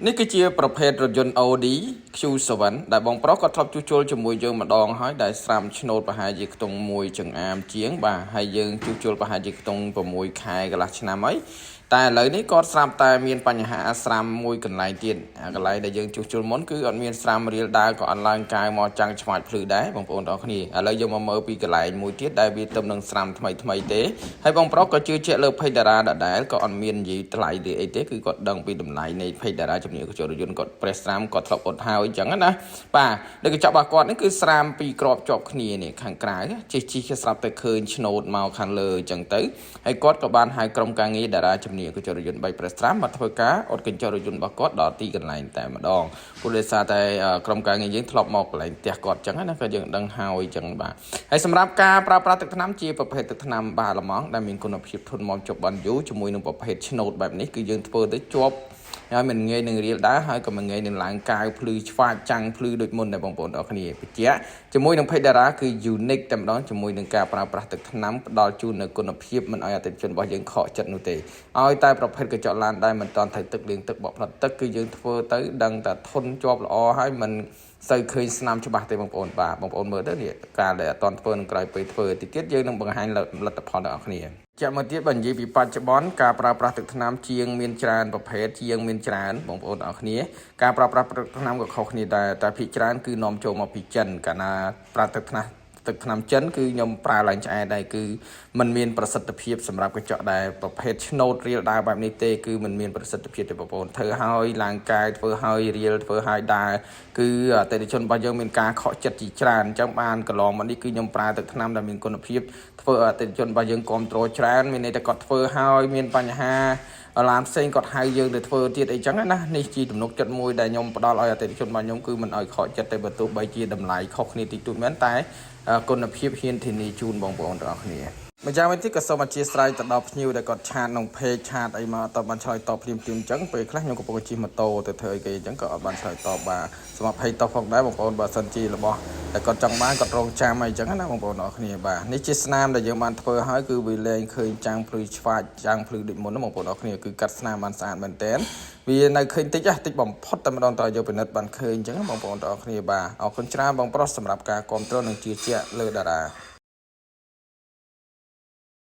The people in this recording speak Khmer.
នេះគឺជាប្រភេទរថយន្ត Audi Q7 ដែលបងប្រុសក៏ធ្លាប់ជួសជុលជាមួយយើងម្ដងហើយដែលស្រាមឆ្នូតប្រហែលជាខ្ទង់1ចង្អាមជាងបាទហើយយើងជួសជុលប្រហែលជាខ្ទង់6ខែកន្លះឆ្នាំហើយតែឥឡូវនេះគាត់ស្រាប់តែមានបញ្ហាស្រាមមួយកន្លែងទៀតកន្លែងដែលយើងជួសជុលមុនគឺអត់មានស្រាមរៀលដើរក៏អត់ឡើងកាយមកចាំងឆ្មាច់ភ្លឺដែរបងប្អូនទាំងគ្នាឥឡូវយើងមកមើលពីកន្លែងមួយទៀតដែលវាទៅនឹងស្រាមថ្មីទេហើយបងប្រុសក៏ជឿជាក់លើភេដារ៉ាដដែលក៏អត់មាននិយាយថ្លៃទេអីទេគឺគាត់ដឹងពីតម្លៃនៃភេដារ៉ាជំនាញកញ្ចក់រថយន្តគាត់ប្រេះស្រាមគាត់ធ្លាប់អត់ហើយអញ្ចឹងណាបាទនៅកញ្ចក់របស់គាត់នេះគឺស្រាមពីរគ្រាប់ជាប់គ្នានេះខាងក្រៅជិះស្រាប់តែឃើញឆ្នូតមកខាងលើអញ្ចឹងទៅហើយគាត់ក៏បានហៅក្រុមការងារតារាជំនាញកញ្ចក់រថយន្ត3ប្រេះស្រាមមកធ្វើការអត់កញ្ចក់រថយន្តរបស់គាត់ដល់ទីកន្លែងតែម្ដងព្រោះដោយសារតែក្រុមការងារយើងធ្លាប់មកកន្លែងផ្ទះគាត់អញ្ចឹងណាក៏យើងដឹងហើយអញ្ចឹងបាទហើយសម្រាប់ការប្រើប្រាស់ទឹកថ្នាំជាប្រភេទទឹកថ្នាំបាឡម៉ង់ដែលមានគុណភាពធន់មាំជាប់បានយូរជាមួយនឹងប្រភេទឆ្នូតបែបនេះគឺយើងធ្វើទៅជាប់ហើយមិនងាយនឹងរៀលដែរហើយក៏មិនងាយនឹងឡើងកាវភ្លឺឆ្វាចចាំងភ្លឺដូចមុនដែរបងប្អូនអរគ្នាបញ្ជាក់ជាមួយនឹងភេដារ៉ាគឺ unique តែម្ដងជាមួយនឹងការប្រើប្រាស់ទឹកថ្នាំផ្ដល់ជូននូវគុណភាពមិនឲ្យអតិថិជនរបស់យើងខកចិត្តនោះទេឲ្យតែប្រភេទកញ្ចក់ឡានដែលមិនតាន់ត្រូវទឹកលាងទឹកបក់ផ្លិតទឹកគឺយើងធ្វើទៅដឹងតែធន់ជាប់ល្អហើយមិនសូវឃើញស្នាមច្បាស់ទេបងប្អូនបាទបងប្អូនមើលទៅនេះការដែលអត់តាន់ធ្វើនឹងក្រោយពេលធ្វើតិចទៀតយើងនឹងបង្ហាញលទ្ធផលដល់អ្នកគ្នាចាក់មកទៀតបើនិយាយពីបច្ចុប្បន្នការប្រើប្រាស់ទឹកថ្នាំជាងមានច្រើនប្រភេទជាងមានច្រើនបងប្អូនអរគ្នាការប្រើប្រាស់ទឹកថ្នាំក៏ខុសគ្នាដែរតែភាគច្រើនគឺនាំចូលមកពីចិនកាលណាប្រើទឹកថ្នាំចិនគឺខ្ញុំប្រើឡើងឆ្អែតដែរគឺมันមានប្រសិទ្ធភាពសម្រាប់កញ្ចក់ដែលប្រភេទឆ្នូតរៀលដើរបែបនេះទេគឺมันមានប្រសិទ្ធភាពទេបងប្អូនធ្វើឲ្យឡើងកាយធ្វើឲ្យរៀលធ្វើឲ្យដើរគឺអតិថិជនរបស់យើងមានការខកចិត្តជាច្រើនអញ្ចឹងបានកន្លងមកនេះគឺខ្ញុំប្រើទឹកថ្នាំដែលមានគុណភាពធ្វើឲ្យអតិថិជនរបស់យើងគ្រប់គ្រងច្រើនមានន័យថាគាត់ធ្វើឲ្យមានបញ្ហាឡានផ្សេងគាត់ហៅយើងទៅធ្វើទៀតអីចឹងណានេះជាទំនុកចិត្តមួយដែលខ្ញុំផ្ដល់ឲ្យអតិថិជនរបស់ខ្ញុំគឺមិនឲ្យខកចិត្តទេបើទោះបីជាតម្លៃខុសគ្នាតិចតួចមែនតែគុណភាពហ៊ានធានាជូនបងប្អូនទាំងអស់គ្នាម្យ៉ាងវិញទៀតក៏សូមអធិស្ឋានទៅដល់ភ្ញៀវដែលគាត់ឆាតក្នុងពេកឆាតអីមកអត់បានឆ្លើយតបភ្លាមអញ្ចឹងពេលខ្លះខ្ញុំកំពុងជិះម៉ូតូទៅធ្វើអីគេអញ្ចឹងក៏អត់បានឆ្លើយតបបាទសូមអភ័យទោសផងដែរបងប្អូនបើសិនជារបស់តែគាត់ចង់បានគាត់រងចាំអីចឹងណាបងប្អូនអរគ្នាបាទនេះជាស្នាមដែលយើងបានធ្វើហើយគឺវាលែងឃើញចាំងភ្លឺឆ្វាចចាំងភ្លឺដូចមុនណាបងប្អូនអរគ្នាគឺកាត់ស្នាមបានស្អាតមែនតើវានៅឃើញតិចបំផុតតែម្ដងតើយកពិនិត្យបានឃើញអញ្ចឹងបងប្អូនអរគ្នាបាទអរគុណច្រើនបងប្រុសសម្រាប់ការគ្រប់គ្រងនិងជឿជាក់លើតារា